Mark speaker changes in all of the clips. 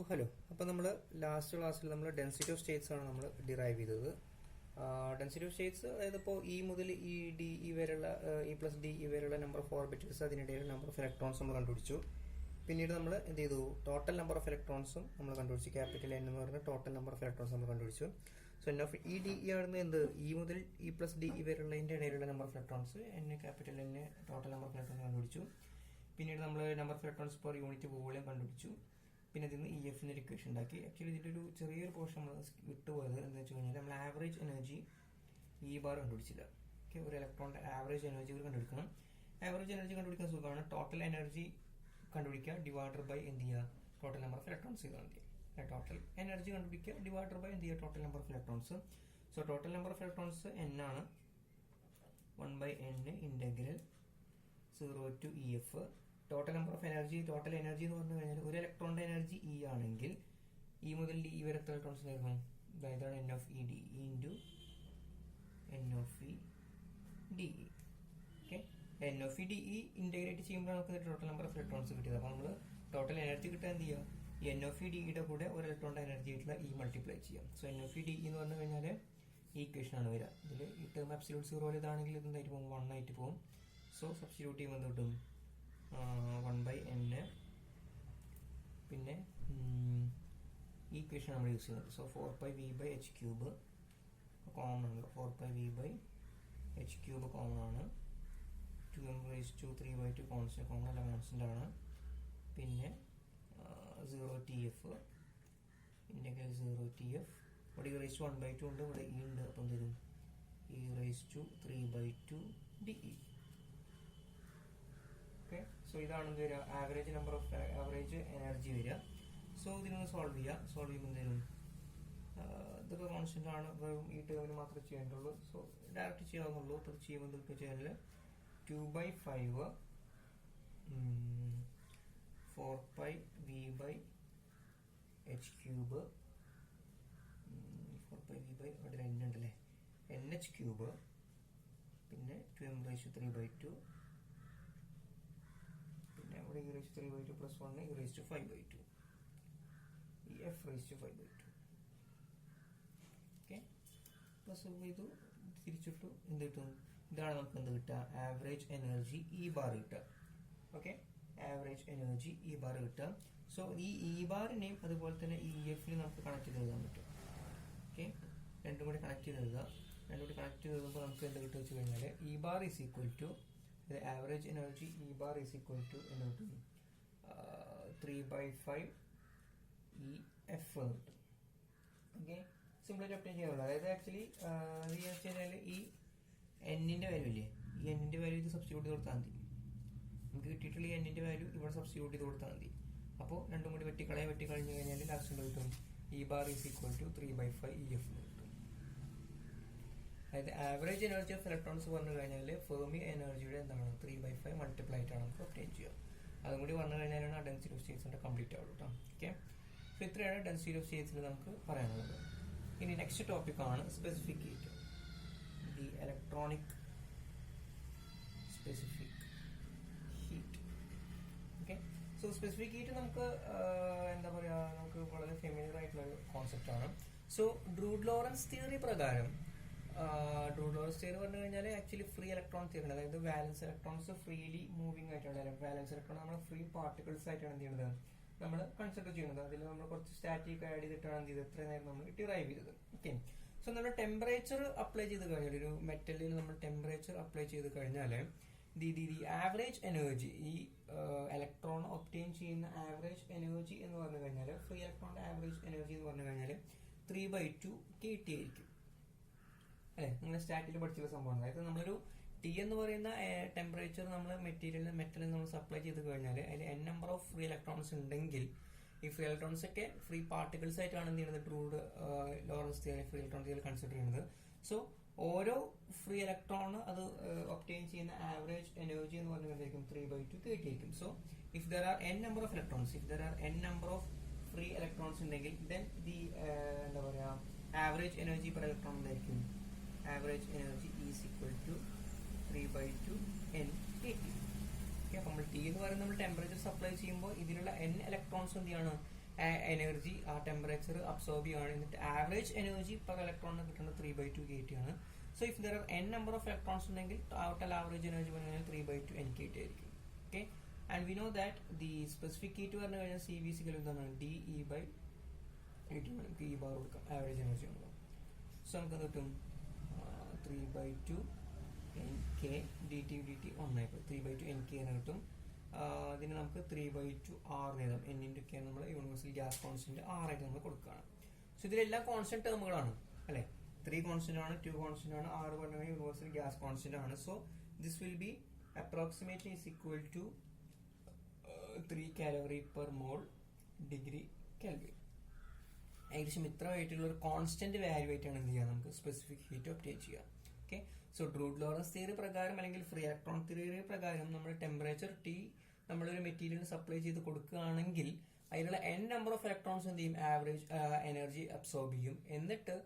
Speaker 1: Hello. അപ്പോൾ നമ്മൾ last ക്ലാസ്സിൽ നമ്മൾ ഡെൻസിറ്റി ഓഫ് സ്റ്റേറ്റ്സ് ആണ് നമ്മൾ ഡിറൈവ് ചെയ്തത്. ഡെൻസിറ്റി ഓഫ് സ്റ്റേറ്റ്സ് അതായത് ഇപ്പോൾ ഇ മുതൽ ഇ ഡി ഇ വരെയുള്ള ഇ പ്ലസ് ഡി ഇ വരെയുള്ള നമ്പർ ഓഫ് ഓർബിറ്റൽസ്, അതിനിടയിൽ നമ്പർ ഓഫ് ഇലക്ട്രോൺസ് നമ്മൾ കണ്ടുപിടിച്ചു. പിന്നീട് നമ്മൾ എന്ത് ചെയ്തു, ടോട്ടൽ നമ്പർ ഓഫ് ഇലക്ട്രോൺസും നമ്മൾ കണ്ടുപിടിച്ചു. ക്യാപിറ്റൽ എൻ എന്ന് പറയുന്ന ടോട്ടൽ നമ്പർ ഓഫ് ഇലക്ട്രോൺസ് നമ്മൾ കണ്ടുപിടിച്ചു. So N of E D E ആണെന്ന് എന്ത്, ഇ മുതൽ ഇ പ്ലസ് ഡി ഇ വരെയുള്ളതിൻ്റെ ഇടയിലുള്ള number of electrons, N capital N total number of electrons കണ്ടുപിടിച്ചു. പിന്നീട് നമ്മൾ number of electrons per unit volume കണ്ടുപിടിച്ചു. പിന്നെ ഇതിന് ഇ എഫിന്റെ ഒരു ഇക്വേഷൻ ഉണ്ടാക്കി. ആക്ച്വലി ഇതിന്റെ ഒരു ചെറിയൊരു പോർഷൻ നമ്മൾ വിട്ടുപോയത് എന്താ വെച്ച് കഴിഞ്ഞാൽ നമ്മൾ ആവറേജ് എനർജി ഇ ബാർ കണ്ടുപിടിച്ചില്ല. ഓക്കെ, ഒരു ഇലക്ട്രോണിന്റെ ആവറേജ് എനർജി കണ്ടുപിടിക്കണം. ആവറേജ് എനർജി കണ്ടുപിടിക്കാൻ സുഖമാണ്. ടോട്ടൽ എനർജി കണ്ടുപിടിക്കുക, ഡിവൈഡർ ബൈ എന്ത് ചെയ്യുക, ടോട്ടൽ നമ്പർ ഓഫ് ഇലക്ട്രോൺസ് ചെയ്താൽ മതി. ടോട്ടൽ എനർജി കണ്ടുപിടിക്കുക, ഡിവൈഡർ ബൈ എന്ത് ചെയ്യുക, total number of electrons. So total number of electrons n ആണ്. 1/n integral 0 to EF. Total number of energy എന്ന് പറഞ്ഞു കഴിഞ്ഞാൽ ഒരു ഇലക്ട്രോണിന്റെ എനർജി ഇ ആണെങ്കിൽ ഇ മുതൽ ഡി ഇ വരെ എത്ര ഇലക്ട്രോൺസ് ആയിരുന്നു, ഇതാണ് N of E D into N of E D E. Okay, N of E D E integrate ചെയ്യുമ്പോൾ നമുക്ക് ടോട്ടൽ നമ്പർ ഓഫ് ഇലക്ട്രോൺസ് കിട്ടിയത്. അപ്പോൾ നമ്മൾ ടോട്ടൽ എനർജി കിട്ടാൻ എന്ത് ചെയ്യുക, ഈ എൻ ഓഫ് ഇ ഡിയുടെ കൂടെ ഒരു ഇലക്ട്രോണിന്റെ എനർജി ആയിട്ടുള്ള ഇ മൾട്ടിപ്ലൈ ചെയ്യാം. So N of E D എന്ന് പറഞ്ഞു കഴിഞ്ഞാൽ ഈ ഇക്വേഷൻ ആണ് വരിക. ഇതിൽ ഈ ടേം അബ്സല്യൂട്ട് സീറോ ഇതാണെങ്കിൽ ഇതെന്തായിട്ട് പോകും, 1 ആയിട്ട് പോകും. സോ സബ്സ്റ്റിറ്റ്യൂട്ട് ചെയ്യുമ്പോൾ എന്ത് കിട്ടും, 1/n. പിന്നെ ഈ ഇക്വേഷൻ നമ്മൾ യൂസ് ചെയ്യുന്നത്. സോ 4πv/h³ കോമൺ ആണ്. 4πv/h³ കോമൺ ആണ്. 2m⁻³ കോൺസ്റ്റന്റ് കോമൺ അല്ല, കോൺസ്റ്റന്റ് ആണ്. പിന്നെ 0TF ഇന്റഗ്രൽ 0TF. ഇവിടെ e⁻² ഉണ്ട്, ഇവിടെ ഇ ഉണ്ട്. അപ്പം എന്ത് വരും, e⁻³ ഓക്കെ. സോ ഇതാണ് എന്ത് വരിക, average number of average energy വരിക. സോ ഇതിനൊന്ന് സോൾവ് ചെയ്യുമ്പോൾ എന്തെങ്കിലും ഇതൊക്കെ കോൺസ്റ്റന്റ് ആണ്, ഈ ടേമിന് മാത്രമേ ചെയ്യേണ്ടുള്ളൂ. So direct ചെയ്യാവുന്നുള്ളൂ. അപ്പോൾ ചെയ്യുമ്പോൾ എന്തൊക്കെ ചെയ്യാനില്ല, 2/5 4πv/h³. 4πv അവിടെ n ഉണ്ടല്ലേ, NH³ പിന്നെ 2m⁻³ പിന്നെ ഇവിടെ e⁻³ plus 1 e⁻⁵², f⁵². Okay, plus ചെയ്തു, തിരിച്ചിട്ടു, എന്ത് കിട്ടും, ഇതാണ് നമുക്ക് എന്ത് കിട്ടുക, ആവറേജ് എനർജി ഇ ബാർ കിട്ടുക. Okay, average energy E bar കിട്ടുക. സോ ഈ ഇ ബാറിനെയും അതുപോലെ തന്നെ ഈ എഫിനെയും നമുക്ക് കണക്ട് ചെയ്ത് എഴുതാൻ പറ്റും. ഓക്കെ, രണ്ടും കൂടി കണക്ട് ചെയ്ത് എഴുതുക. എഴുതുമ്പോൾ നമുക്ക് എന്ത് കിട്ടുക വെച്ച് കഴിഞ്ഞാൽ E bar is equal to average energy E bar is equal to എന്ന് കിട്ടും 3/5 EF എന്ന് കിട്ടും. ഓക്കെ, സിമ്പിളായിട്ട് ഒപ്റ്റൈൻ ചെയ്യാറുള്ളത്. അതായത് ആക്ച്വലി വെച്ച് കഴിഞ്ഞാൽ ഈ എന്നിന്റെ വാല്യൂ ഇല്ലേ, ഈ എന്നിന്റെ വാല്യൂ ഇത് സബ്സ്റ്റിറ്റ്യൂട്ട് ചെയ്ത് കൊടുത്താൽ മതി. നമുക്ക് കിട്ടിയിട്ടുള്ള ഈ എന്നിന്റെ വാല്യൂ ഇവിടെ സബ്സ്റ്റിറ്റ്യൂട്ട് ചെയ്ത് കൊടുത്താൽ മതി. അപ്പോൾ രണ്ടും കൂടി വെട്ടിക്കളഞ്ഞു കഴിഞ്ഞാൽ ലാസ്റ്റ് എന്ത് കിട്ടും, E bar is equal to 3/5 EF എന്ന് കിട്ടും. അതായത് ആവറേജ് എനർജി ഓഫ് ഇലക്ട്രോൺസ് പറഞ്ഞു കഴിഞ്ഞാൽ ഫെർമി എനർജിയുടെ എന്താണ് 3/5 മൾട്ടിപ്ലൈ ആയിട്ടാണ് നമുക്ക് ഒബ്റ്റെയിൻ ചെയ്യുക. അതും കൂടി പറഞ്ഞു കഴിഞ്ഞാലാണ് ആ ഡെൻസിറ്റി ഓഫ് സ്റ്റേറ്റ്സിന്റെ കംപ്ലീറ്റ് ആവുള്ളൂ കേട്ടോ. ഓക്കെ, സോ ഇത്രയാണ് ഡെൻസിറ്റി ഓഫ് സ്റ്റേറ്റ്സിൽ നമുക്ക് പറയാനുള്ളത്. ഇനി നെക്സ്റ്റ് ടോപ്പിക് ആണ് specific heat, the electronic specific heat. Okay, so specific heat നമുക്ക് എന്താ പറയാ, നമുക്ക് വളരെ ഫെമിലിയർ ആയിട്ടുള്ള ഒരു കോൺസെപ്റ്റ് ആണ്. സോ ഡ്രൂഡ് ലോറൻസ് തിയറി പ്രകാരം, ഡ്രൂഡ് ലോറൻസ് തിയറി പറഞ്ഞു കഴിഞ്ഞാൽ ആക്ച്വലി ഫ്രീ ഇലക്ട്രോൺ തിയറി, അതായത് വാലൻസ് ഇലക്ട്രോൺസ് ഫ്രീലി മൂവിംഗ് ആയിട്ടാണ്. വാലൻസ് ഇലക്ട്രോൺ നമ്മൾ ഫ്രീ പാർട്ടിക്കിൾസ് ആയിട്ടാണ് എന്ത് ചെയ്യുന്നത്, നമ്മൾ കൺസിഡർ ചെയ്യുന്നത്. അതിൽ നമ്മൾ കുറച്ച് സ്റ്റാറ്റിക് ആഡ് ചെയ്തിട്ടാണ് എന്ത് ചെയ്തത്, ഇത്രയും നേരം നമ്മൾ ഡിറൈവ് ചെയ്തത്. ഓക്കെ, സോ നമ്മൾ ടെമ്പറേച്ചർ അപ്ലൈ ചെയ്ത് കഴിഞ്ഞാൽ, ഒരു മെറ്റലിൽ നമ്മൾ ടെമ്പറേച്ചർ അപ്ലൈ ചെയ്ത് കഴിഞ്ഞാൽ ദി ആവറേജ് എനർജി, ഈ ഇലക്ട്രോൺ ഒബ്റ്റെയിൻ ചെയ്യുന്ന ആവറേജ് എനർജി എന്ന് പറഞ്ഞു കഴിഞ്ഞാൽ, ഫ്രീ ഇലക്ട്രോണിന്റെ ആവറേജ് എനർജി എന്ന് പറഞ്ഞു കഴിഞ്ഞാൽ 3/2 kT ആയിരിക്കും. അല്ലെ, നിങ്ങൾ സ്റ്റാറ്റിൽ പഠിച്ചുള്ള സംഭവമാണ്. അതായത് നമ്മളൊരു ടി എന്ന് പറയുന്ന ടെമ്പറേച്ചർ നമ്മൾ മെറ്റലിൽ നമ്മൾ സപ്ലൈ ചെയ്ത് കഴിഞ്ഞാൽ അതിൽ n number of free electrons ഉണ്ടെങ്കിൽ, ഈ ഫ്രീ ഇലക്ട്രോൺസ് ഒക്കെ ഫ്രീ പാർട്ടിക്കിൾസ് ആയിട്ടാണ് എന്ത് ചെയ്യുന്നത്, Drude Lorentz theory free electron theory consider ചെയ്യുന്നത്. സോ ഓരോ ഫ്രീ ഇലക്ട്രോൺ അത് ഒബ്റ്റെയിൻ ചെയ്യുന്ന ആവറേജ് എനർജി എന്ന് പറഞ്ഞാൽ 3/2 kT ആയിരിക്കും. So if there are n number of electrons, free electrons ഉണ്ടെങ്കിൽ ദെൻ ദി എന്താ പറയാ, ആവറേജ് എനർജി പെർ ഇലക്ട്രോൺ എന്തായിരിക്കും, average energy is equal to 3/2 NkT. അപ്പോൾ നമ്മൾ ടി എന്ന് പറയുന്നത് നമ്മൾ ടെമ്പറേച്ചർ സപ്ലൈ ചെയ്യുമ്പോൾ ഇതിലുള്ള n ഇലക്ട്രോൺസ് എന്ത് ചെയ്യാണ്, എനർജി ആ ടെമ്പറേച്ചർ അബ്സോർബ് ചെയ്യുകയാണ്. എന്നിട്ട് ആവറേജ് എനർജി പെർ ഇലക്ട്രോണിന് കിട്ടുന്നത് 3/2 kT ആണ്. So if there are n number of electrons ഉണ്ടെങ്കിൽ ടോട്ടൽ ആവറേജ് എനർജി പറഞ്ഞാൽ 3/2 nkT ആയിരിക്കും. Okay, and we know that the specific heat പറഞ്ഞു കഴിഞ്ഞാൽ CV എന്താണ് DE/AT. നമുക്ക് ഈ ബാർ കൊടുക്കാം ആവറേജ് എനർജി ഉണ്ടോ. സോ നമുക്ക് കിട്ടും 3/2 NK dt 1 3/2 NK എന്ന് കിട്ടും. അതിന് നമുക്ക് 3/2 R എഴുതാം. N into K നമ്മൾ യൂണിവേഴ്സൽ ഗ്യാസ് കോൺസ്റ്റന്റ് R ആയിട്ട് നമ്മൾ കൊടുക്കുകയാണ്. സോ ഇതിലെല്ലാം കോൺസ്റ്റന്റ് ടേമുകളാണ് അല്ലെ. 3 കോൺസ്റ്റന്റ് ആണ്, 2 കോൺസ്റ്റന്റ് ആണ്, R പറഞ്ഞാൽ യൂണിവേഴ്സൽ ഗ്യാസ് കോൺസ്റ്റന്റ് ആണ്. So this will be approximately is equal to 3 calorie per mole degree Kelvin. ഏകദേശം ഇത്ര ആയിട്ടുള്ള ഒരു കോൺസ്റ്റന്റ് വാല്യൂ ആയിട്ടാണ് എന്ത് ചെയ്യുക നമുക്ക് സ്പെസിഫിക് ഹീറ്റ് ഒബ്റ്റെയിൻ ചെയ്യുക. ഓക്കെ, സോ ഡ്രൂഡ് ലോറൻസ് തിയറി പ്രകാരം അല്ലെങ്കിൽ ഫ്രീ ഇലക്ട്രോൺ തിയറി പ്രകാരം നമ്മൾ ടെമ്പറേച്ചർ T നമ്മളൊരു മെറ്റീരിയൽ സപ്ലൈ ചെയ്ത് കൊടുക്കുകയാണെങ്കിൽ അതിലുള്ള n നമ്പർ ഓഫ് ഇലക്ട്രോൺസ് എന്ത് ചെയ്യും ആവറേജ് എനർജി അബ്സോർബ് ചെയ്യും. എന്നിട്ട്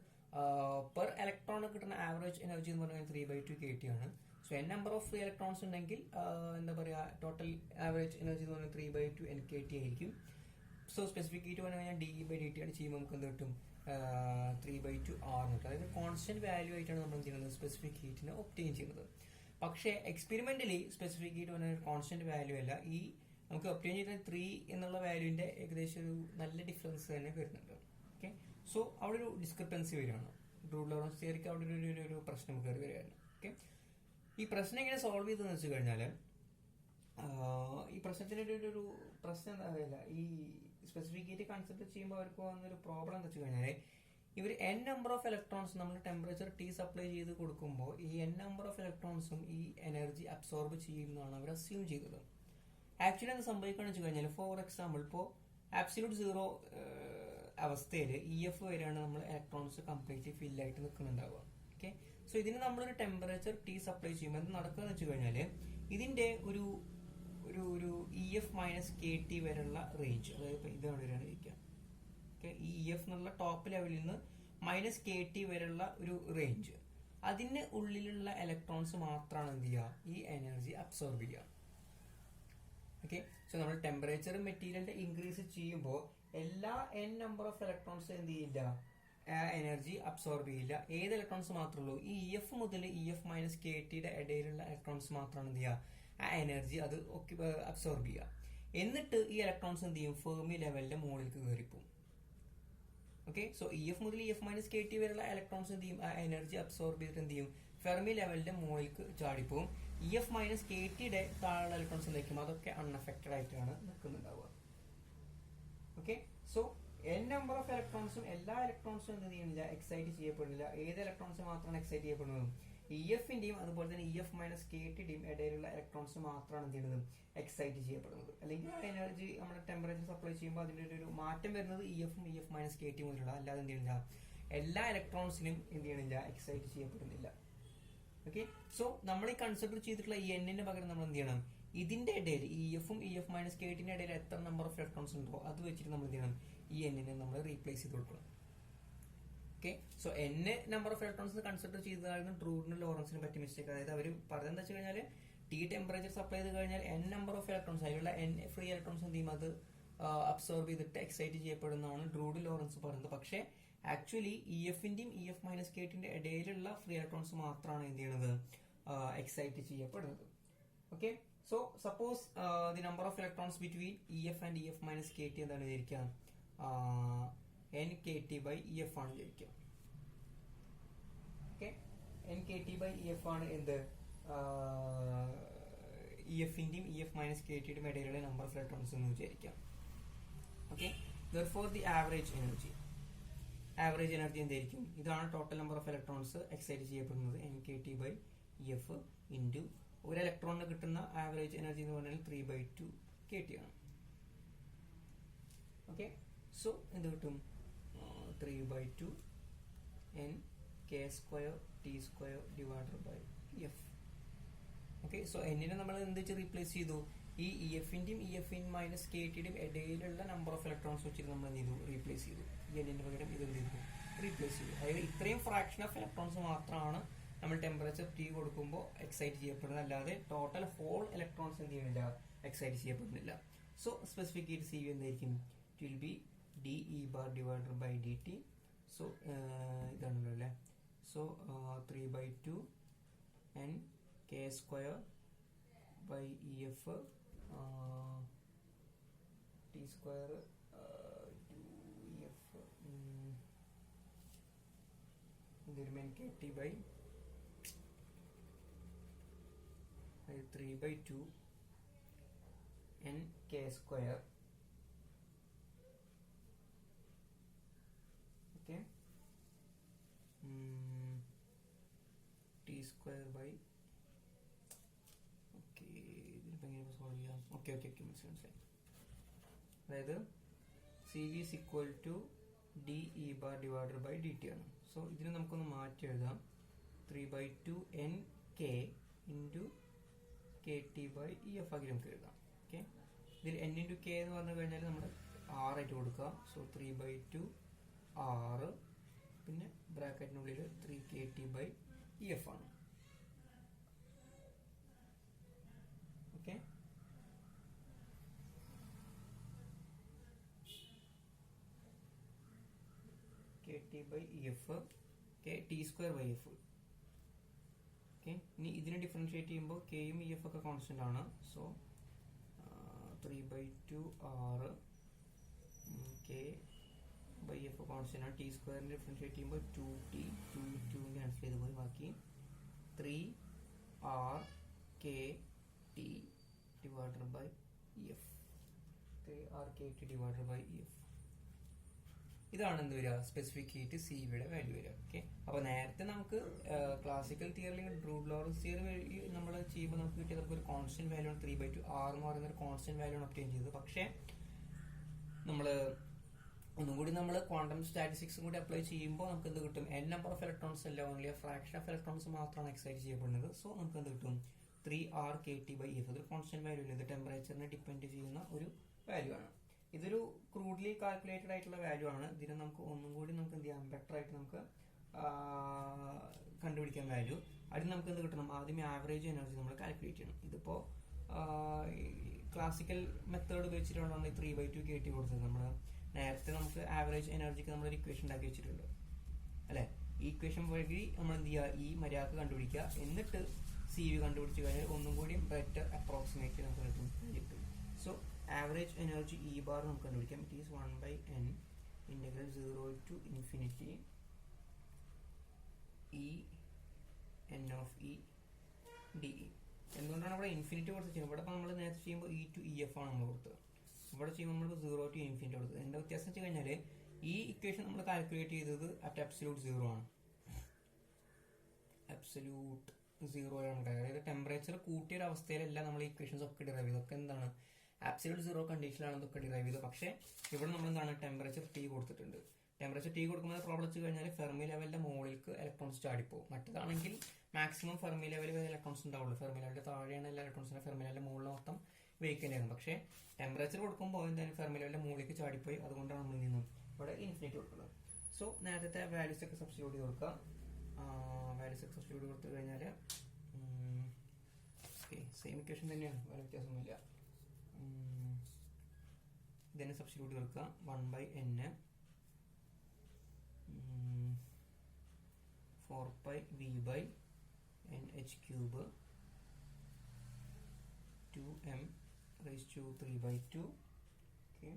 Speaker 1: പെർ ഇലക്ട്രോൺ കിട്ടുന്ന ആവറേജ് എനർജി എന്ന് പറഞ്ഞാൽ 3/2 kT ആണ്. So n number of free electrons ഉണ്ടെങ്കിൽ എന്താ പറയുക ടോട്ടൽ ആവറേജ് എനർജി എന്ന് പറഞ്ഞാൽ 3/2 nkT ആയിരിക്കും. സോ സ്പെസിഫിക് ഹീറ്റ് പറഞ്ഞു കഴിഞ്ഞാൽ DE/dt ആണ് ചെയ്യുമ്പോൾ നമുക്ക് എന്ത് കിട്ടും 3/2 R കിട്ടും. അതായത് കോൺസ്റ്റന്റ് വാല്യൂ ആയിട്ടാണ് നമ്മൾ എന്ത് ചെയ്യുന്നത് സ്പെസിഫിക് ഹീറ്റിനെ ഒബ്റ്റെയിൻ ചെയ്യുന്നത്. പക്ഷേ എക്സ്പെരിമെന്റലി സ്പെസിഫിക് ഹീറ്റ് പറഞ്ഞാൽ കോൺസ്റ്റന്റ് വാല്യൂ അല്ല. ഈ നമുക്ക് ഒബ്റ്റെയിൻ ചെയ്യുന്ന 3 എന്നുള്ള വാല്യൂവിന്റെ ഏകദേശം ഒരു നല്ല ഡിഫറൻസ് തന്നെ വരുന്നുണ്ട്. ഓക്കെ, സോ അവിടെ ഒരു ഡിസ്ക്രിപ്പൻസി വരികയാണ്. ഡ്രൂഡ് ലോറൻസ് തിയറിക്ക് അവിടെ ഒരു പ്രശ്നം കയറി വരികയാണ്. ഓക്കെ, ഈ പ്രശ്നം എങ്ങനെ സോൾവ് ചെയ്തെന്ന് വെച്ച് കഴിഞ്ഞാൽ ഈ പ്രശ്നത്തിന്റെ ഒരു പ്രശ്നം എന്താ പറയുക, ഈ സ്പെസിഫിക് ഹീറ്റ് കൺസെപ്റ്റ് ചെയ്യുമ്പോൾ അവർക്ക് വന്നൊരു പ്രോബ്ലം എന്ന് വെച്ച് കഴിഞ്ഞാൽ ഇവർ n നമ്പർ ഓഫ് ഇലക്ട്രോൺസ് നമ്മൾ ടെമ്പറേച്ചർ T സപ്ലൈ ചെയ്ത് കൊടുക്കുമ്പോൾ ഈ n നമ്പർ ഓഫ് ഇലക്ട്രോൺസും ഈ എനർജി അബ്സോർബ് ചെയ്യുന്നതാണ് അവർ അസ്യൂം ചെയ്തത്. ആക്ച്വലി എന്ത് സംഭവിക്കുകയെന്ന് വെച്ച് കഴിഞ്ഞാൽ ഫോർ എക്സാമ്പിൾ ഇപ്പോൾ ആബ്സല്യൂട്ട് സീറോ അവസ്ഥയിൽ EF വരെയാണ് നമ്മൾ ഇലക്ട്രോൺസ് കംപ്ലീറ്റ്ലി ഫില്ലായിട്ട് നിൽക്കുന്നുണ്ടാവുക. ഓക്കെ, സോ ഇതിന് നമ്മളൊരു ടെമ്പറേച്ചർ T സപ്ലൈ ചെയ്യുമ്പോൾ എന്ത് നടക്കുക എന്ന് വെച്ച് കഴിഞ്ഞാൽ ഇതിന്റെ ഒരു EF - KT വരെയുള്ള റേഞ്ച്, അതായത് ഇതാണ് ഇരിക്കുക. ഓക്കെ, ഈ EF എന്നുള്ള ടോപ്പ് ലെവലിൽ നിന്ന് -KT വരെയുള്ള ഒരു റേഞ്ച്, അതിന് ഉള്ളിലുള്ള ഇലക്ട്രോൺസ് മാത്രമാണ് എന്ത് ചെയ്യുക ഈ എനർജി അബ്സോർബ് ചെയ്യുക. ഓക്കെ, സോ നമ്മൾ ടെമ്പറേച്ചർ മെറ്റീരിയലിന്റെ ഇൻക്രീസ് ചെയ്യുമ്പോൾ എല്ലാ n നമ്പർ ഓഫ് ഇലക്ട്രോൺസ് എന്ത് ചെയ്യില്ല എനർജി അബ്സോർബ് ചെയ്യില്ല. ഏത് ഇലക്ട്രോൺസ് മാത്രമേ ഉള്ളൂ ഈ EF മുതൽ EF - KTയുടെ ഇടയിലുള്ള ഇലക്ട്രോൺസ് മാത്രമാണ് എന്ത് ചെയ്യുക ആ എനർജി അത് അബ്സോർബ് ചെയ്യുക. എന്നിട്ട് ഈ ഇലക്ട്രോൺസ് എന്ത് ചെയ്യും ഫെർമി ലെവലിന്റെ മുകളിലേക്ക് കയറിപ്പോകും. ഓക്കെ, സോ EF മുതൽ EF - KT വരെയുള്ള ഇലക്ട്രോൺസ് എന്ത് ചെയ്യും ആ എനർജി അബ്സോർബ് ചെയ്തിട്ട് എന്ത് ചെയ്യും ഫെർമി ലെവലിന്റെ മുകളിലേക്ക് ചാടിപ്പോകും. EF - KTയുടെ താഴെയുള്ള ഇലക്ട്രോൺസ് എന്തായിരിക്കും അതൊക്കെ അൺഅഫക്റ്റഡ് ആയിട്ടാണ് നിൽക്കുന്നുണ്ടാവുക. Okay, so n number of ഇലക്ട്രോൺസും എല്ലാ ഇലക്ട്രോൺസും എന്ത് ചെയ്യുന്നില്ല എക്സൈറ്റ് ചെയ്യപ്പെടുന്നില്ല. ഏത് ഇലക്ട്രോൺസ് മാത്രമാണ് എക്സൈറ്റ് ചെയ്യപ്പെടുന്നത് EFന്റെയും അതുപോലെ തന്നെ EF - KTയുടെയും ഇടയിലുള്ള ഇലക്ട്രോൺസ് മാത്രമാണ് എന്ത് ചെയ്യുന്നത് എക്സൈറ്റ് ചെയ്യപ്പെടുന്നത്. അല്ലെങ്കിൽ ആ എനർജി നമ്മുടെ ടെമ്പറേച്ചർ സപ്ലൈ ചെയ്യുമ്പോൾ അതിന്റെ ഒരു മാറ്റം വരുന്നത് EFഉം EF - KT മുതലുള്ള, അല്ലാതെ എന്ത് ചെയ്യുന്നില്ല എല്ലാ ഇലക്ട്രോൺസിനും എന്ത് ചെയ്യണില്ല എക്സൈറ്റ് ചെയ്യപ്പെടുന്നില്ല. ഓക്കെ, സോ നമ്മൾ ഈ കൺസിഡർ ചെയ്തിട്ടുള്ള ഈ n പകരം നമ്മൾ എന്ത് ചെയ്യണം ഇതിന്റെ ഇടയിൽ EFഉം EF - KTന്റെ ഇടയിൽ എത്ര നമ്പർ ഓഫ് ഇലക്ട്രോൺസ് ഉണ്ടോ അത് വെച്ചിട്ട് നമ്മൾ എന്ത് ചെയ്യണം ഈ n നമ്മൾ റീപ്ലേസ് ചെയ്ത് കൊടുക്കണം. Okay, so n number of electrons consider ചെയ്തതായിരുന്നു ഡ്രൂഡിനും ലോറൻസിനും പറ്റിയ മിസ്റ്റേക്ക്. അതായത് അവർ പറഞ്ഞതെന്ന് വെച്ച് കഴിഞ്ഞാൽ T ടെമ്പറേച്ചർ സപ്ലൈ ചെയ്ത് കഴിഞ്ഞാൽ n നമ്പർ ഓഫ് ഇലക്ട്രോൺസ് അതിലുള്ള n ഫ്രീ ഇലക്ട്രോൺസ് എന്ത് ചെയ്യും അത് അബ്സോർബ് ചെയ്തിട്ട് എക്സൈറ്റ് ചെയ്യപ്പെടുന്നതാണ് ഡ്രൂഡ് ലോറൻസ് പറയുന്നത്. പക്ഷേ ആക്ച്വലി EFന്റെയും EF - KTന്റെ ഇടയിലുള്ള ഫ്രീ ഇലക്ട്രോൺസ് മാത്രമാണ് എന്ത് ചെയ്യുന്നത് എക്സൈറ്റ് ചെയ്യപ്പെടുന്നത്. Okay, so suppose the number of electrons between EF and EF - KT എന്താണ് വിചാരിക്കുക NKT/EF ആണ് വിചാരിക്കുക. ഓക്കെ, NKT/EF ആണ് എന്ത് EFന്റെയും EF - KTയുടെയും ഇടയിലുള്ള നമ്പർ ഓഫ് ഇലക്ട്രോൺസ് എന്ന് വിചാരിക്കാം. Okay, therefore the average energy എന്തായിരിക്കും ഇതാണ് total number of electrons excite ചെയ്യപ്പെടുന്നത് NKT/EF ഇൻറ്റു ഒരു ഇലക്ട്രോണിന് കിട്ടുന്ന ആവറേജ് എനർജി എന്ന് പറഞ്ഞാൽ 3/2 KT ആണ്. ഓക്കെ, സോ എന്ത് കിട്ടും 3/2 NK²T²/F. ഓക്കെ, സോ എന്നിനെ നമ്മൾ എന്ത് വെച്ച് റീപ്ലേസ് ചെയ്തു ഈ EFന്റെയും EF - KTയുടെയും ഇടയിലുള്ള നമ്പർ ഓഫ് ഇലക്ട്രോൺസ് വെച്ചിട്ട് നമ്മൾ എന്ത് ചെയ്തു റീപ്ലേസ് ചെയ്തു. ഈ എന്നിന്റെ പകരം ഇത് എന്ത് ചെയ്തു റീപ്ലേസ് ചെയ്തു. അതായത് ഇത്രയും ഫ്രാക്ഷൻ ഓഫ് ഇലക്ട്രോൺസ് മാത്രമാണ് നമ്മൾ ടെമ്പറേച്ചർ T കൊടുക്കുമ്പോൾ എക്സൈറ്റ് ചെയ്യപ്പെടുന്നത്, അല്ലാതെ ടോട്ടൽ ഹോൾ ഇലക്ട്രോൺസ് എന്ത് ചെയ്യുന്നില്ല എക്സൈറ്റ് ചെയ്യപ്പെടുന്നില്ല. സോ സ്പെസിഫിക് ഹീറ്റ് CV എന്തായിരിക്കും it will be D E bar divided by D T. So ഇതാണല്ലോ അല്ലേ. So 3/2 n k square by E F T square 2 F ഇതിരുമേൻ K T by 3/2 n k square. Okay, T square by okay ഇതിനിപ്പോൾ എങ്ങനെ solve ചെയ്യാം? Okay okay okay മനസ്സിലായി. അതായത് C V is equal to D E bar divided by D T ആണ്. So ഇതിനെ നമുക്കൊന്ന് മാറ്റി എഴുതാം. 3/2 n k into K T by E F ആക്കി നമുക്ക് എഴുതാം. ഓക്കെ, ഇതിൽ n ഇൻറ്റു കെ എന്ന് പറഞ്ഞു കഴിഞ്ഞാൽ നമ്മൾ 6 ആയിട്ട് കൊടുക്കുക. സോ 3/2 6, പിന്നെ ബ്രാക്കറ്റിനുള്ളിൽ 3 K T by E F ആണ്. Okay, K T by E F T square by F. Okay, ഇനി ഇതിനെ ഡിഫറൻഷിയേറ്റ് ചെയ്യുമ്പോൾ കെയും ഇ എഫ് ഒക്കെ കോൺസ്റ്റന്റ് ആണ്. So 3/2 6 K by F constant ആണ്. ടി സ്ക്വയറിനെ ഡിഫറൻഷിയേറ്റ് ചെയ്യുമ്പോൾ 2t 2 ക്യാൻസൽ ചെയ്ത് പോയി. ബാക്കി 3r k t divided by E F. 3r k t divided by E F. ഇതാണ് എന്ത് വരിക? സ്പെസിഫിക് ഹീറ്റ് സി വിയുടെ വാല്യൂ വരിക. ഓക്കെ, അപ്പൊ നേരത്തെ നമുക്ക് ക്ലാസിക്കൽ തിയറി അല്ലെങ്കിൽ ഡ്രൂഡ് ലോറൻസ് തിയറി വഴി നമ്മൾ ചെയ്യുമ്പോൾ നമുക്ക് കിട്ടിയത് നമുക്ക് ഒരു കോൺസ്റ്റന്റ് വാല്യൂ ആണ് 3/2 r എന്ന് പറയുന്ന ഒരു കോൺസ്റ്റന്റ് വാല്യൂ ആണ് ഒബ്റ്റെയിൻ ചെയ്തത്. പക്ഷേ നമ്മൾ ഒന്നും കൂടി നമ്മൾ ക്വാണ്ടം സ്റ്റാറ്റിസ്റ്റിക്സും കൂടി അപ്ലൈ ചെയ്യുമ്പോൾ നമുക്ക് എന്ത് കിട്ടും? n നമ്പർ ഓഫ് ഇലക്ട്രോൺസ് അല്ല, ഓൺലി ഫ്രാക്ഷൻ ഓഫ് ഇലക്ട്രോൺസ് മാത്രമാണ് എക്സൈറ്റ് ചെയ്യപ്പെടുന്നത്. സോ നമുക്ക് എന്ത് കിട്ടും? 3r k t by F. ഇതൊരു കോൺസ്റ്റന്റ് വാല്യൂ ഇല്ല, ഇത് ടെമ്പറേച്ചറിനെ ഡിപ്പെൻഡ് ചെയ്യുന്ന ഒരു വാല്യൂ ആണ്. ഇതൊരു ക്രൂഡ്ലി കാൽക്കുലേറ്റഡ് ആയിട്ടുള്ള വാല്യൂ ആണ്. ഇതിനെ നമുക്ക് ഒന്നും കൂടി നമുക്ക് എന്ത് ചെയ്യാം? ബെറ്റർ ആയിട്ട് നമുക്ക് കണ്ടുപിടിക്കാൻ വാല്യൂ. അതിന് നമുക്ക് എന്ത് കിട്ടണം? ആദ്യം ആവറേജ് എനർജി നമ്മൾ കാൽക്കുലേറ്റ് ചെയ്യണം. ഇതിപ്പോ ക്ലാസിക്കൽ മെത്തേഡ് ഉപയോഗിച്ചിട്ടാണ് 3/2 കെ ടി കൊടുത്തത്. നമ്മൾ നേരത്തെ നമുക്ക് ആവറേജ് എനർജിക്ക് നമ്മളൊരു ഇക്വേഷൻ ഉണ്ടാക്കി വെച്ചിട്ടുണ്ട് അല്ലെ. ഈ ഇക്വേഷൻ വഴി നമ്മൾ എന്ത് ചെയ്യുക? ഈ മര്യാദക്ക് കണ്ടുപിടിക്കുക. എന്നിട്ട് സി വി കണ്ടുപിടിച്ച് കഴിഞ്ഞാൽ ഒന്നും കൂടി ബെറ്റർ അപ്രോക്സിമേറ്റ് നമുക്ക് കിട്ടും. So average energy E bar നമുക്ക് കണ്ടുപിടിക്കാം. It is 1/n integral 0 to infinity E n of E dE. എന്തുകൊണ്ടാണ് ഇവിടെ ഇൻഫിനിറ്റി കൊടുത്ത് ചെയ്യുന്നത്? ഇവിടെ നമ്മൾ നേരത്തെ ചെയ്യുമ്പോൾ ഇ ടു ഇ എഫ് ആണ് നമ്മൾ കൊടുത്തത്. ഇവിടെ ചെയ്യുമ്പോൾ നമ്മൾ 0 to ഇൻഫിനിറ്റി കൊടുത്തത്. എന്താ വ്യത്യാസം വെച്ച് കഴിഞ്ഞാൽ ഈ ഇക്വേഷൻ നമ്മൾ കാൽക്കുലേറ്റ് ചെയ്തത് അറ്റ് അബ്സല്യൂട്ട് 0 ആണ്. അബ്സല്യൂട്ട് 0 ആണ്. അതായത് ടെമ്പറേച്ചർ കൂട്ടിയ ഒരു അവസ്ഥയിലല്ല നമ്മൾ ഈ ഇക്വേഷൻസ് ഒക്കെ ഡിറൈവ് ചെയ്തത്. ഒക്കെ എന്താണ്? ആബ്സല്യൂട്ട് 0 കണ്ടീഷനിലാണ് ഇതൊക്കെ ഡിറൈവ് ചെയ്തത്. പക്ഷേ ഇവിടെ നമ്മൾ എന്താണ്? ടെമ്പറേച്ചർ T കൊടുത്തിട്ടുണ്ട്. ടെമ്പറേച്ചർ T കൊടുക്കുമ്പോൾ പ്രോബ്ലം വെച്ച് കഴിഞ്ഞാൽ ഫെർമി ലെവലിന്റെ മുകളിലേക്ക് ഇലക്ട്രോൺസ് ചാടിപ്പോകും. മറ്റേതാണെങ്കിൽ മാക്സിമം ഫെർമി ലെവലിൽ വരെ ഇലക്ട്രോൺസ് ഉണ്ടാവുള്ളൂ. ഫെർമി ലെവലിന്റെ താഴെയാണ് എല്ലാ ഇലക്ട്രോൺസിന്റെ ഫെർമി ലെവലിന്റെ മുകളിൽ മൊത്തം വേക്കൻ്റ് ആയിരുന്നു. പക്ഷേ ടെമ്പറേച്ചർ കൊടുക്കുമ്പോൾ എന്തായാലും ഫെർമി ലെവലിന്റെ മുകളിലേക്ക് ചാടിപ്പോയി. അതുകൊണ്ടാണ് നമ്മൾ നിന്നും ഇവിടെ ഇൻഫിനിറ്റി കൊടുക്കുന്നത്. സോ നേരത്തെ വാല്യൂസ് ഒക്കെ സബ്സ്റ്റിറ്റ്യൂട്ട് ചെയ്ത് കൊടുക്കുക. വാല്യൂസ് ഒക്കെ സബ്സ്റ്റിറ്റ്യൂട്ട് കൊടുത്തു കഴിഞ്ഞാൽ സെയിം ഇക്വേഷൻ തന്നെയാണ്, വേറെ വ്യത്യാസമൊന്നുമില്ല. ഇതിനെ സബ്സ്റ്റിറ്റ്യൂട്ട് കൊടുക്കുക. 1/n 4π v/nh³ 2m raised to 3/2. Okay,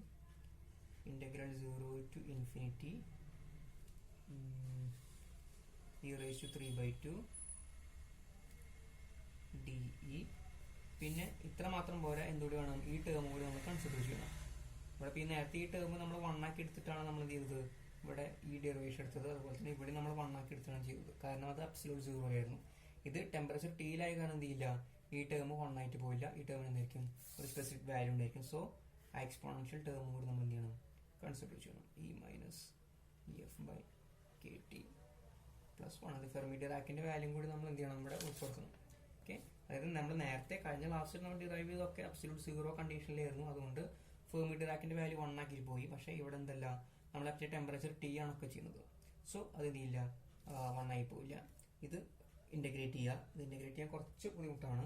Speaker 1: integral 0 to infinity e raised to 3/2 dE. പിന്നെ ഇത്ര മാത്രം പോരാ, എന്തുകൂടി വേണം? ഈ ടേം കൂടി നമ്മൾ കൺസിഡർ ചെയ്യണം. ഇവിടെ പിന്നെ നേരത്തെ ഈ ടേം നമ്മൾ 1 ആക്കി എടുത്തിട്ടാണ് നമ്മൾ എന്ത് ചെയ്തത്? ഇവിടെ ഈ ഡെറിവേഷൻ എടുത്തത്. അതുപോലെ തന്നെ ഇവിടെ നമ്മൾ 1 ആക്കി എടുത്തിട്ടാണ് ചെയ്തത്. കാരണം അത് അബ്സല്യൂട്ട് 0 ആയിരുന്നു. ഇത് ടെമ്പറേച്ചർ Tയിലായ കാരണം എന്ത് ചെയ്യില്ല? ഈ ടേം 1 ആയിട്ട് പോയില്ല. ഈ ടേമിന് എന്തായിരിക്കും? ഒരു സ്പെസിഫിക് വാല്യൂ ഉണ്ടായിരിക്കും. സോ ആ എക്സ്പോണൻഷ്യൽ ടേം കൂടി നമ്മൾ എന്ത് ചെയ്യണം? കൺസിഡർ ചെയ്യണം. E - EF/kT + 1. അത് ഫെർമി ഡിറാക്കിന്റെ വാല്യൂ കൂടി നമ്മൾ എന്ത് ചെയ്യണം? ഇവിടെ ഉൾപ്പെടുത്തണം. ഓക്കെ, അതായത് നമ്മൾ നേരത്തെ കഴിഞ്ഞ ക്ലാസ്സിൽ നമ്മൾ ഡിറൈവ് ചെയ്തൊക്കെ അബ്സല്യൂട്ട് 0 കണ്ടീഷനിലായിരുന്നു. അതുകൊണ്ട് ഫെർമി ഡിറാക്കിന്റെ വാല്യൂ 1 ആക്കി പോയി. പക്ഷേ ഇവിടെ എന്തല്ല, നമ്മൾ അപ്റ്റേ ടെമ്പറേച്ചർ T ആണൊക്കെ ചെയ്യുന്നത്. സോ അത് എന്തില്ല, 1 ആയി പോയില്ല. ഇത് ഇന്റഗ്രേറ്റ് ചെയ്യുക. ഇത് ഇന്റഗ്രേറ്റ് ചെയ്യാൻ കുറച്ച് ബുദ്ധിമുട്ടാണ്.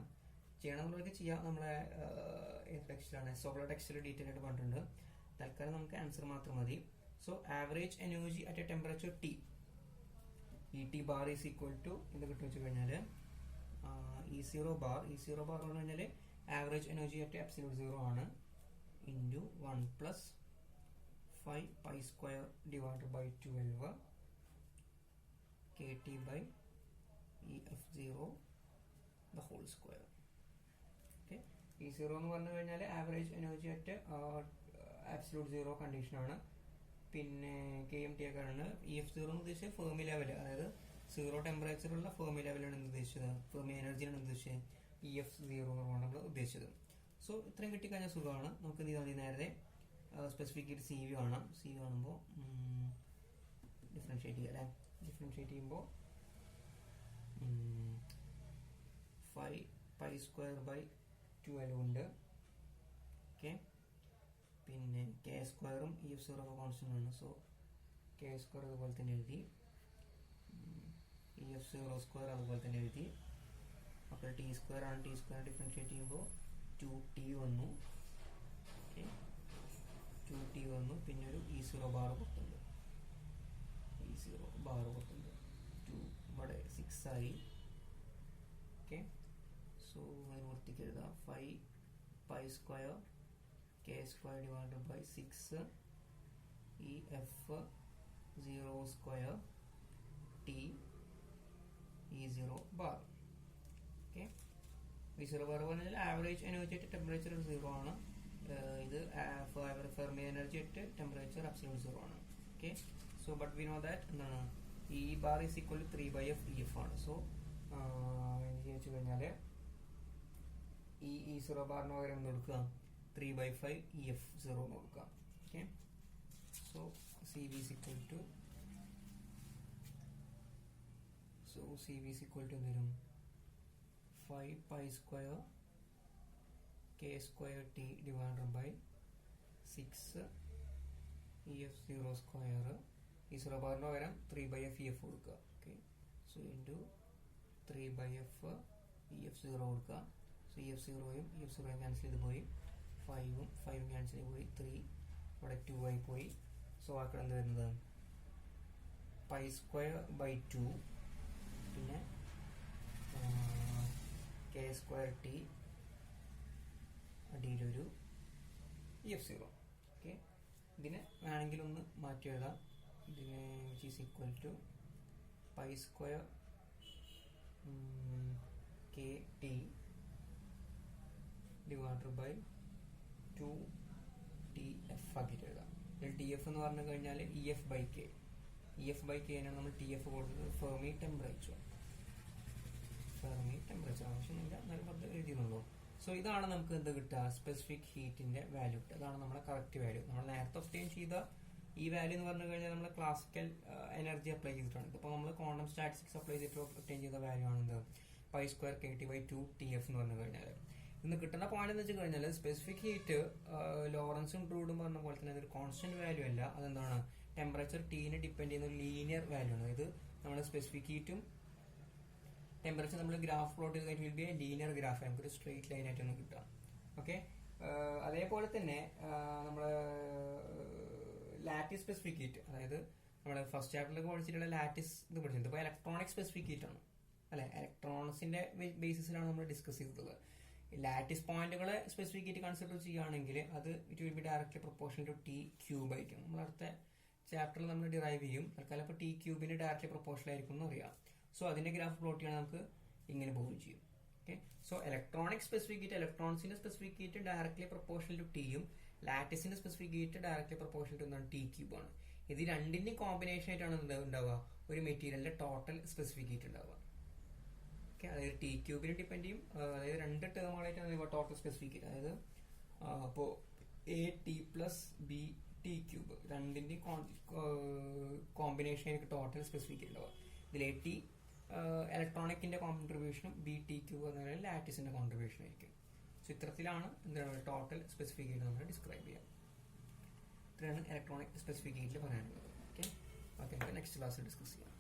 Speaker 1: ചെയ്യണമെന്നുള്ളവർക്ക് ചെയ്യാം. നമ്മളെ ഏത് ടെക്സ്റ്റിലാണ്? സോളർ ടെക്സ്റ്റിൽ ഡീറ്റെയിൽ ആയിട്ട് പറഞ്ഞിട്ടുണ്ട്. തൽക്കാലം നമുക്ക് ആൻസർ മാത്രം മതി. So average energy at a temperature T, ET bar is equal to എന്ത് കിട്ടും വെച്ച് കഴിഞ്ഞാൽ E0 bar എന്ന് പറഞ്ഞു കഴിഞ്ഞാൽ average energy at absolute zero ആണ്, into 1 plus 5 pi square divided by 12 KT by EF0 the whole square. Okay, E0 എന്ന് പറഞ്ഞു കഴിഞ്ഞാൽ average energy at absolute zero കണ്ടീഷനാണ്. പിന്നെ KMT ഒക്കെ ആണ്. EF0 എന്ന് ഉദ്ദേശിച്ചത് ഫെർമി ലെവൽ, അതായത് സീറോ ടെമ്പറേച്ചറുള്ള ഫെർമി ലെവലാണ് എന്ത് ഉദ്ദേശിച്ചത്, ഫെർമി എനർജിയാണ് എന്ത് ഉദ്ദേശിച്ചത്, EF0 എന്നാണ് നമ്മൾ ഉദ്ദേശിച്ചത്. സോ ഇത്രയും കിട്ടിക്കഴിഞ്ഞാൽ സുഖമാണ്. നമുക്ക് എന്ത് ചെയ്താൽ മതി, നേരത്തെ സ്പെസിഫിക് ആയിട്ട് CV കാണാം. CV കാണുമ്പോൾ ഡിഫറൻഷ്യേറ്റ് ചെയ്യുക അല്ലേ. ഡിഫറൻഷ്യേറ്റ് ചെയ്യുമ്പോൾ 5 പൈ സ്ക്വയർ ബൈ 12 ഉണ്ട്. ഓക്കെ, പിന്നെ K സ്ക്വയറും EF0 ഒക്കെ കോൺസ്റ്റന്റ് ആണ്. സോ K സ്ക്വയർ അതുപോലെ തന്നെ എഴുതി, EF0 സ്ക്വയർ അതുപോലെ തന്നെ എഴുതി. അപ്പോൾ T സ്ക്വയർ ആണ്, T സ്ക്വയർ ഡിഫറൻഷ്യേറ്റ് ചെയ്യുമ്പോൾ 2T വന്നു. ഓക്കെ, 2T വന്നു. പിന്നെ ഒരു E0 ബാർ കൊടുത്തുണ്ട്, E0 ബാർ കൊടുത്തുണ്ട്. 2 ഇവിടെ 6 ആയി. ഓക്കെ, സോ അതിന് വൃത്തിക്ക് എഴുതാം. 5 pi square K square divided by 6 EF0 square T E0 bar. Okay, E0 bar പറഞ്ഞാൽ ആവറേജ് എനർജി അറ്റ് ടെമ്പറേച്ചർ 0 ആണ്. ഇത് Fermi energy at temperature absolute 0 ആണ്. Okay, so but we know that എന്താണ്, E bar is equal to 3/f EF ആണ്. So എന്ത് ചോദിച്ചു കഴിഞ്ഞാൽ E0 ബാറിന് പകരം എന്ത് കൊടുക്കുക, 3/5 EF0 എന്ന് കൊടുക്കുക. Okay, so CV is equal to എന്തുവരും, 5 pi square K square T divided by 6 EF0 square. E0 ബാറിന് പകരം 3/f EF കൊടുക്കുക. Okay, so into 3/f EF0 കൊടുക്കുക. സോ EF0യും ക്യാൻസൽ ചെയ്ത് പോയി, 5ഉം ക്യാൻസൽ ചെയ്ത് പോയി, 3 ഇവിടെ 2 ആയി പോയി. സോ ആക്കട എന്ത് വരുന്നത്, പൈ സ്ക്വയർ ബൈ 2 പിന്നെ K സ്ക്വയർ T അടിയിലൊരു EF0. ഓക്കെ, ഇതിനെ വേണമെങ്കിൽ ഒന്ന് മാറ്റി എഴുതാം. ഇതിനെ which is equal to pi square KT divided by 2TF ആക്കിയിട്ട് എഴുതാം. ഇതിൽ TF എന്ന് പറഞ്ഞു കഴിഞ്ഞാൽ EF ബൈ K ആണ് നമ്മൾ TF കൊടുത്തത്. ഫെർമി ടെമ്പറേച്ചർ ആവശ്യമൊന്നുമില്ല, എന്നാലും അത് എഴുതിയുള്ളൂ. സോ ഇതാണ് നമുക്ക് എന്ത് കിട്ടുക, സ്പെസിഫിക് ഹീറ്റിന്റെ വാല്യൂ. അതാണ് നമ്മുടെ കറക്റ്റ് വാല്യൂ. നമ്മൾ നേരത്തെ ഒബ്റ്റെയിൻ ചെയ്ത ഈ വാല്യൂ എന്ന് പറഞ്ഞു കഴിഞ്ഞാൽ നമ്മൾ ക്ലാസിക്കൽ എനർജി അപ്ലൈ ചെയ്തിട്ടാണ്. ഇപ്പോൾ നമ്മൾ ക്വാണ്ടം സ്റ്റാറ്റിസ്റ്റിക്സ് അപ്ലൈ ചെയ്തിട്ട് ഒബ്റ്റെയിൻ ചെയ്ത വാല്യൂ ആണെന്ത്, pi square KT by 2TF എന്ന് പറഞ്ഞു കഴിഞ്ഞാൽ. ഇന്ന് കിട്ടുന്ന പോയിന്റ് എന്ന് വെച്ച് കഴിഞ്ഞാൽ സ്പെസിഫിക് ഹീറ്റ് ലോറൻസും ട്രൂഡും പറഞ്ഞ പോലെ തന്നെ അതൊരു കോൺസ്റ്റന്റ് വാല്യൂ അല്ല. അതെന്താണ്, ടെമ്പറേച്ചർ Tനെ ഡിപ്പെൻഡ് ചെയ്യുന്ന ഒരു ലീനിയർ വാല്യൂ ആണ്. അതായത് നമ്മുടെ സ്പെസിഫിക് ഹീറ്റും ടെമ്പറേച്ചർ നമ്മൾ ഗ്രാഫ് പ്ലോട്ട് ചെയ്ത് കഴിഞ്ഞാൽ will be A linear graph, നമുക്കൊരു സ്ട്രെയിറ്റ് ലൈൻ ആയിട്ടൊന്നും കിട്ടാം. ഓക്കെ, അതേപോലെ തന്നെ നമ്മുടെ ലാറ്റിസ് സ്പെസിഫിക് ഹീറ്റ്, അതായത് നമ്മുടെ ഫസ്റ്റ് ചാപ്റ്ററിൽ പഠിച്ചിട്ടുള്ള ലാറ്റിസ് ഇത് പഠിച്ചിട്ടുണ്ട്. ഇപ്പോൾ ഇലക്ട്രോണിക് സ്പെസിഫിക് ഹീറ്റ് ആണ് അല്ലെ, ഇലക്ട്രോണിക്സിന്റെ ബേസിസിലാണ് നമ്മൾ ഡിസ്കസ് ചെയ്തിട്ടുള്ളത്. ലാറ്റിസ് പോയിന്റുകളെ സ്പെസിഫിക് ഹീറ്റ് കൺസിഡർ ചെയ്യുകയാണെങ്കിൽ അത് it will be directly proportional to T cube ആയിരിക്കും. നമ്മൾ അടുത്ത ചാപ്റ്ററിൽ നമ്മൾ ഡിറൈവ് ചെയ്യും. തൽക്കാലം ഇപ്പോൾ T ക്യൂബിന് ഡയറക്ട്ലി പ്രൊപ്പോർഷണൽ ആയിരിക്കും എന്ന് അറിയാം. സോ അതിന്റെ ഗ്രാഫ് പ്ലോട്ട് ചെയ്യാൻ നമുക്ക് ഇങ്ങനെ പോവുകയും ചെയ്യും. Okay, so electronic specific heat, ഇലക്ട്രോൺസിന്റെ specific heat directly proportional to Tയും ലാറ്റിസിന്റെ specific heat directly proportional to എന്താണ്, T ക്യൂബ് ആണ്. ഇത് രണ്ടിന്റെയും കോമ്പിനേഷൻ ആയിട്ടാണ് ഉണ്ടാവുക ഒരു മെറ്റീരിയലിന്റെ ടോട്ടൽ സ്പെസിഫിക് ഹീറ്റ് ഉണ്ടാവുക. ഓക്കെ, അതായത് T ക്യൂബിനെ ഡിപ്പെൻഡ് ചെയ്യും. അതായത് രണ്ട് ടേമുകളായിട്ടാണ് ടോട്ടൽ സ്പെസിഫിക് ഹീറ്റ്. അതായത് അപ്പോൾ AT പ്ലസ് BT ക്യൂബ് രണ്ടിന്റെയും കോമ്പിനേഷൻ ആയിരിക്കും ടോട്ടൽ സ്പെസിഫിക് ഹീറ്റ് ഉണ്ടാവുക. ഇതിൽ AT ഇലക്ട്രോണിക്കിന്റെ കോൺട്രിബ്യൂഷനും BT ക്യൂബ് എന്ന് പറയുന്നത് ലാറ്റിസിന്റെ കോൺട്രിബ്യൂഷൻ ആയിരിക്കും. സോ ഇത്തരത്തിലാണ് എന്താണ് ടോട്ടൽ സ്പെസിഫിക് ഹീറ്റ് നമ്മൾ ഡിസ്ക്രൈബ് ചെയ്യാം. ഇത്രയാണ് ഇലക്ട്രോണിക് സ്പെസിഫിക് ഹീറ്റിൽ പറയാനുള്ളത്. ഓക്കെ, നെക്സ്റ്റ് ക്ലാസ്സിൽ ഡിസ്കസ് ചെയ്യാം.